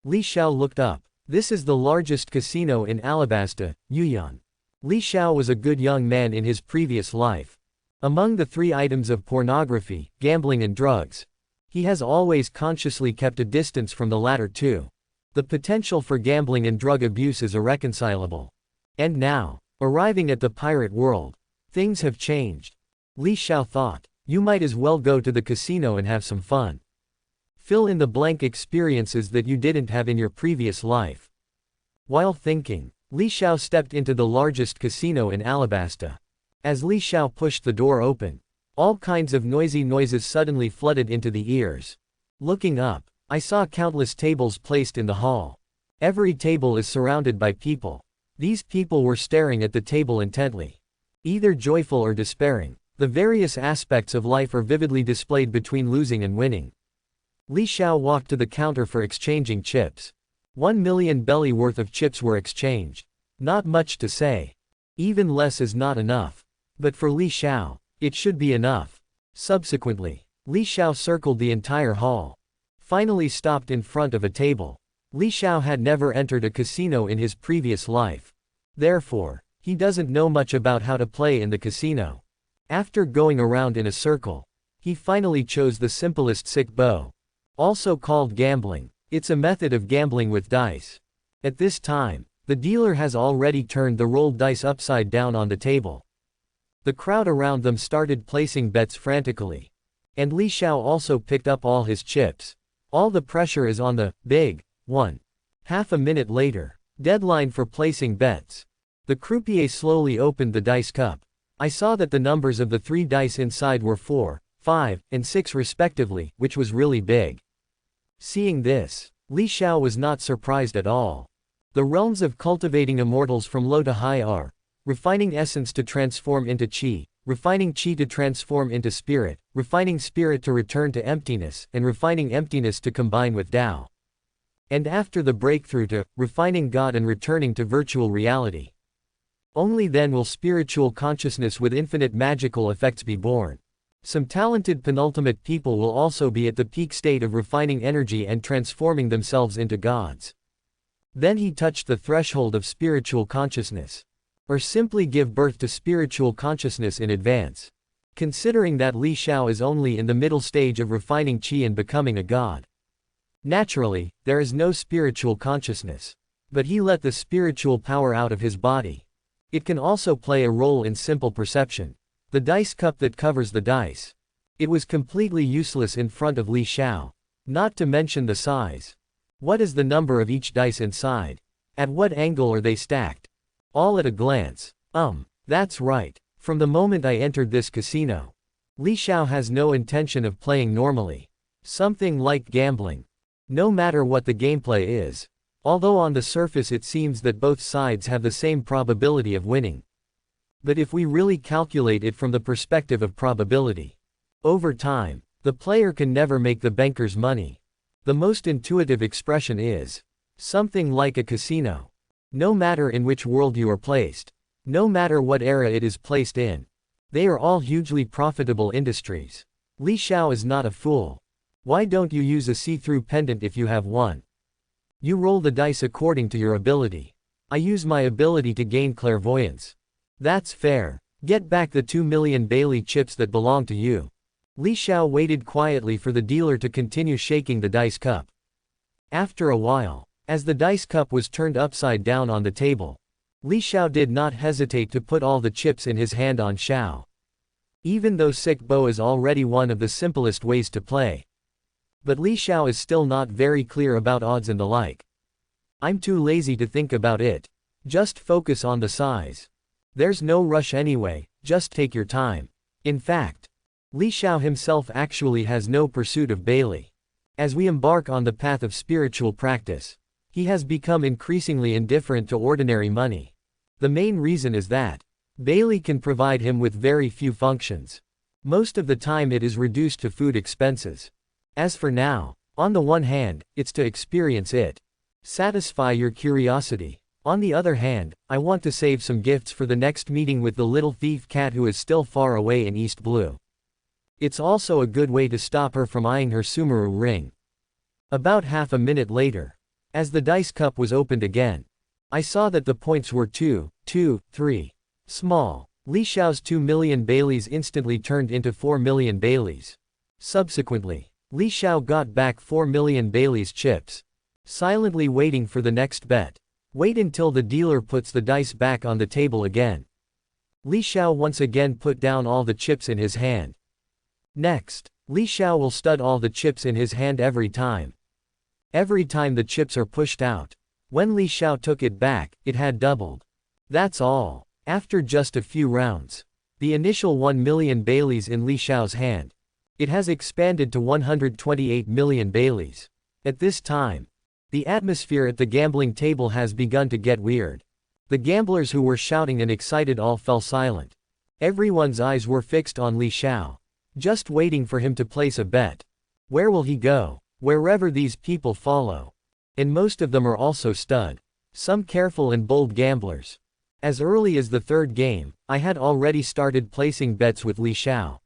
Li Xiao looked up. This is the largest casino in Alabasta, Yuyuan. Li Xiao was a good young man in his previous life. Among the three items of pornography, gambling and drugs, he has always consciously kept a distance from the latter two. The potential for gambling and drug abuse is irreconcilable. And now, arriving at the pirate world, things have changed. Li Xiao thought, you might as well go to the casino and have some fun. Fill in the blank experiences that you didn't have in your previous life. While thinking, Li Xiao stepped into the largest casino in Alabasta. As Li Xiao pushed the door open, all kinds of noisy noises suddenly flooded into the ears. Looking up, I saw countless tables placed in the hall. Every table is surrounded by people. These people were staring at the table intently. Either joyful or despairing, the various aspects of life are vividly displayed between losing and winning. Li Xiao walked to the counter for exchanging chips. 1 million belly worth of chips were exchanged. Not much to say. Even less is not enough. But for Li Xiao, it should be enough. Subsequently, Li Xiao circled the entire hall. Finally stopped in front of a table. Li Xiao had never entered a casino in his previous life. Therefore, he doesn't know much about how to play in the casino. After going around in a circle, he finally chose the simplest sick bow. Also called gambling. It's a method of gambling with dice. At this time, the dealer has already turned the rolled dice upside down on the table. The crowd around them started placing bets frantically. And Li Xiao also picked up all his chips. All the pressure is on the big one. Half a minute later, deadline for placing bets. The croupier slowly opened the dice cup. I saw that the numbers of the three dice inside were 4, 5, and 6 respectively, which was really big. Seeing this, Li Xiao was not surprised at all. The realms of cultivating immortals from low to high are refining essence to transform into qi, refining qi to transform into spirit, refining spirit to return to emptiness, and refining emptiness to combine with Tao. And after the breakthrough to refining God and returning to virtual reality. Only then will spiritual consciousness with infinite magical effects be born. Some talented penultimate people will also be at the peak state of refining energy and transforming themselves into gods. Then he touched the threshold of spiritual consciousness. Or simply give birth to spiritual consciousness in advance. Considering that Li Xiao is only in the middle stage of refining qi and becoming a god. Naturally, there is no spiritual consciousness. But he let the spiritual power out of his body. It can also play a role in simple perception. The dice cup that covers the dice. It was completely useless in front of Li Xiao. Not to mention the size. What is the number of each dice inside? At what angle are they stacked? All at a glance. That's right. From the moment I entered this casino. Li Xiao has no intention of playing normally. Something like gambling. No matter what the gameplay is. Although on the surface it seems that both sides have the same probability of winning. But if we really calculate it from the perspective of probability, over time, the player can never make the banker's money. The most intuitive expression is something like a casino. No matter in which world you are placed, no matter what era it is placed in, they are all hugely profitable industries. Li Xiao is not a fool. Why don't you use a see-through pendant if you have one? You roll the dice according to your ability. I use my ability to gain clairvoyance. That's fair. Get back the 2 million Bailey chips that belong to you. Li Xiao waited quietly for the dealer to continue shaking the dice cup. After a while, as the dice cup was turned upside down on the table, Li Xiao did not hesitate to put all the chips in his hand on Xiao. Even though sick bow is already one of the simplest ways to play. But Li Xiao is still not very clear about odds and the like. I'm too lazy to think about it. Just focus on the size. There's no rush anyway, just take your time. In fact, Li Xiao himself actually has no pursuit of Bailey. As we embark on the path of spiritual practice, he has become increasingly indifferent to ordinary money. The main reason is that Bailey can provide him with very few functions. Most of the time it is reduced to food expenses. As for now, on the one hand, it's to experience it. Satisfy your curiosity. On the other hand, I want to save some gifts for the next meeting with the little thief cat who is still far away in East Blue. It's also a good way to stop her from eyeing her Sumeru ring. About half a minute later, as the dice cup was opened again, I saw that the points were 2, 2, 3. Small. Li Xiao's 2 million Baileys instantly turned into 4 million Baileys. Subsequently, Li Xiao got back 4 million Baileys chips. Silently waiting for the next bet. Wait until the dealer puts the dice back on the table again. Li Xiao once again put down all the chips in his hand. Next, Li Xiao will stud all the chips in his hand every time. Every time the chips are pushed out. When Li Xiao took it back, it had doubled. That's all. After just a few rounds, the initial 1 million Baileys in Li Xiao's hand, it has expanded to 128 million Baileys. At this time, the atmosphere at the gambling table has begun to get weird. The gamblers who were shouting and excited all fell silent. Everyone's eyes were fixed on Li Xiao, just waiting for him to place a bet. Where will he go? Wherever these people follow. And most of them are also stud. Some careful and bold gamblers. As early as the third game, I had already started placing bets with Li Xiao.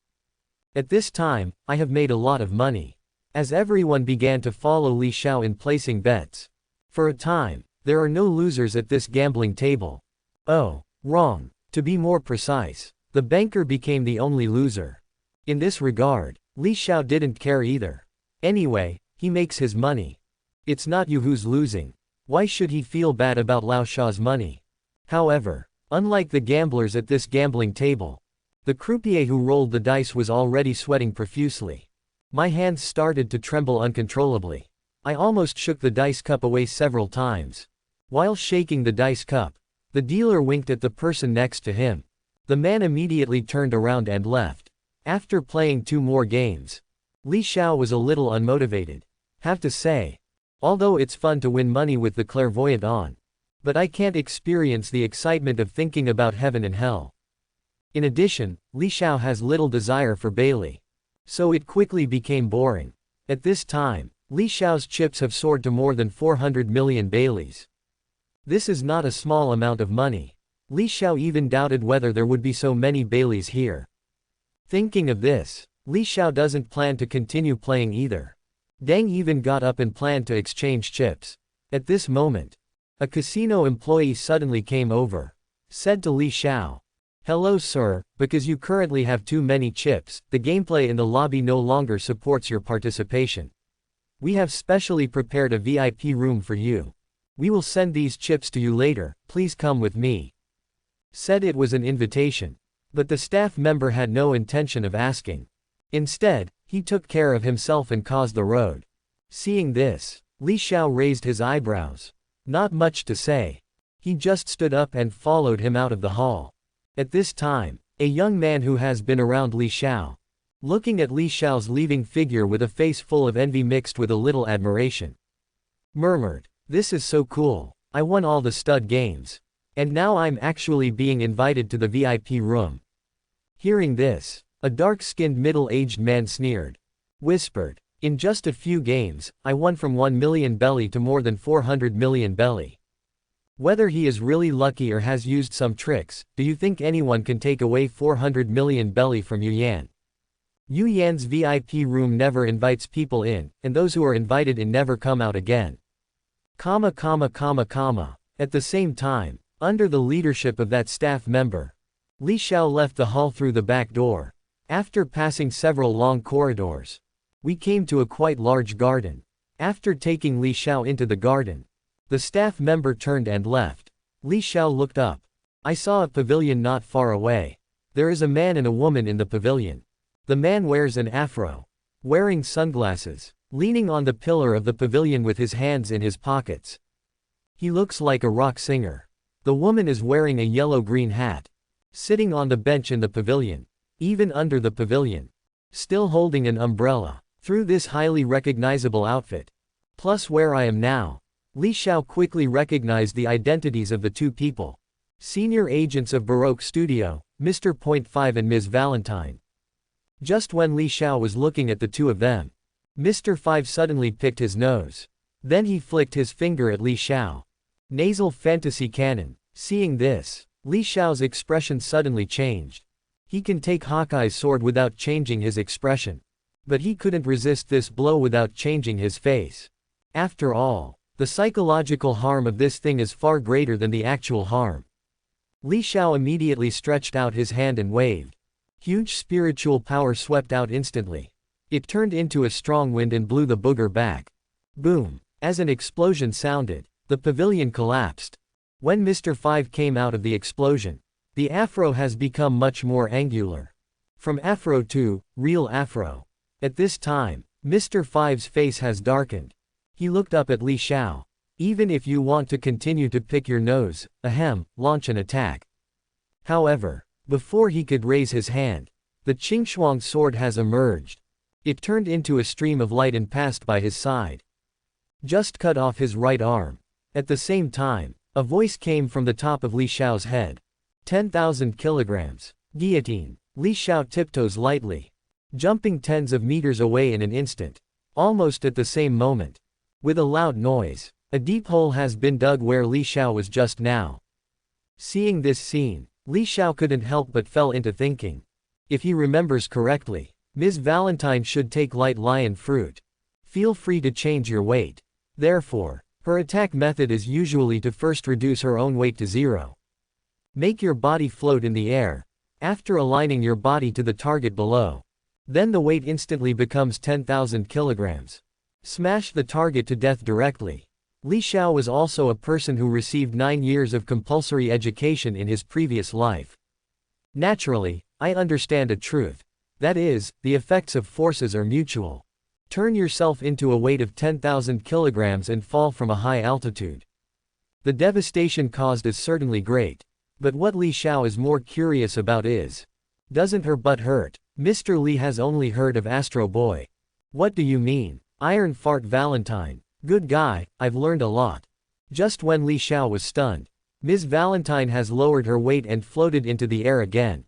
At this time, I have made a lot of money. As everyone began to follow Li Xiao in placing bets. For a time, there are no losers at this gambling table. Oh, wrong. To be more precise, the banker became the only loser. In this regard, Li Xiao didn't care either. Anyway, he makes his money. It's not you who's losing. Why should he feel bad about Lao Sha's money? However, unlike the gamblers at this gambling table, the croupier who rolled the dice was already sweating profusely. My hands started to tremble uncontrollably. I almost shook the dice cup away several times. While shaking the dice cup, the dealer winked at the person next to him. The man immediately turned around and left. After playing 2 more games, Li Xiao was a little unmotivated. Have to say. Although it's fun to win money with the clairvoyant on. But I can't experience the excitement of thinking about heaven and hell. In addition, Li Xiao has little desire for Bailey. So it quickly became boring. At this time, Li Xiao's chips have soared to more than 400 million Baileys. This is not a small amount of money. Li Xiao even doubted whether there would be so many Baileys here. Thinking of this, Li Xiao doesn't plan to continue playing either. Deng even got up and planned to exchange chips. At this moment, a casino employee suddenly came over. Said to Li Xiao, "Hello sir, because you currently have too many chips, the gameplay in the lobby no longer supports your participation. We have specially prepared a VIP room for you. We will send these chips to you later, please come with me." Said it was an invitation. But the staff member had no intention of asking. Instead, he took care of himself and caused the road. Seeing this, Li Xiao raised his eyebrows. Not much to say. He just stood up and followed him out of the hall. At this time, a young man who has been around Li Xiao, looking at Li Xiao's leaving figure with a face full of envy mixed with a little admiration, murmured, "This is so cool. I won all the stud games. And now I'm actually being invited to the VIP room." Hearing this, a dark-skinned middle-aged man sneered. Whispered, "In just a few games, I won from 1 million belly to more than 400 million belly. Whether he is really lucky or has used some tricks, do you think anyone can take away 400 million belly from Yu Yan? Yu Yan's VIP room never invites people in, and those who are invited in never come out again." At the same time, under the leadership of that staff member, Li Xiao left the hall through the back door. After passing several long corridors, we came to a quite large garden. After taking Li Xiao into the garden, the staff member turned and left. Li Xiao looked up. I saw a pavilion not far away. There is a man and a woman in the pavilion. The man wears an afro, wearing sunglasses, leaning on the pillar of the pavilion with his hands in his pockets. He looks like a rock singer. The woman is wearing a yellow-green hat. sitting on the bench in the pavilion, even under the pavilion, still holding an umbrella. Through this highly recognizable outfit, plus where I am now, Li Xiao quickly recognized the identities of the two people. Senior agents of Baroque Studio, Mr. Point 5 and Ms. Valentine. Just when Li Xiao was looking at the two of them, Mr. 5 suddenly picked his nose. Then he flicked his finger at Li Xiao. Nasal fantasy canon. Seeing this, Li Xiao's expression suddenly changed. He can take Hawkeye's sword without changing his expression. But he couldn't resist this blow without changing his face. After all, the psychological harm of this thing is far greater than the actual harm. Li Xiao immediately stretched out his hand and waved. Huge spiritual power swept out instantly. It turned into a strong wind and blew the booger back. Boom! As an explosion sounded, the pavilion collapsed. When Mr. 5 came out of the explosion, the afro has become much more angular. From afro to real afro. At this time, Mr. 5's face has darkened. He looked up at Li Xiao. Even if you want to continue to pick your nose, launch an attack. However, before he could raise his hand, the Qingxuang sword has emerged. It turned into a stream of light and passed by his side. Just cut off his right arm. At the same time, a voice came from the top of Li Xiao's head. 10,000 kilograms. Guillotine. Li Xiao tiptoes lightly, jumping tens of meters away in an instant. Almost at the same moment, with a loud noise, a deep hole has been dug where Li Xiao was just now. Seeing this scene, Li Xiao couldn't help but fell into thinking. If he remembers correctly, Ms. Valentine should take light lion fruit. Feel free to change your weight. Therefore, her attack method is usually to first reduce her own weight to 0. Make your body float in the air, after aligning your body to the target below. Then the weight instantly becomes 10,000 kilograms. Smash the target to death directly. Li Xiao was also a person who received 9 years of compulsory education in his previous life. Naturally, I understand a truth. That is, the effects of forces are mutual. Turn yourself into a weight of 10,000 kilograms and fall from a high altitude. The devastation caused is certainly great. But what Li Xiao is more curious about is, doesn't her butt hurt? Mr. Li has only heard of Astro Boy. What do you mean? Iron Fart Valentine. Good guy, I've learned a lot. Just when Li Xiao was stunned, Ms. Valentine has lowered her weight and floated into the air again.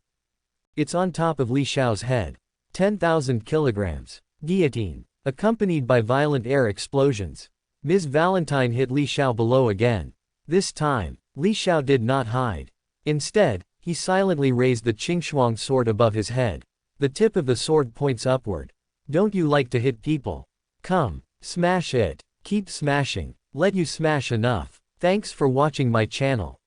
It's on top of Li Xiao's head. 10,000 kilograms. Guillotine. Accompanied by violent air explosions. Ms. Valentine hit Li Xiao below again. This time, Li Xiao did not hide. Instead, he silently raised the Qingxuang sword above his head. The tip of the sword points upward. Don't you like to hit people? Come, smash it. Keep smashing. Let you smash enough. Thanks for watching my channel.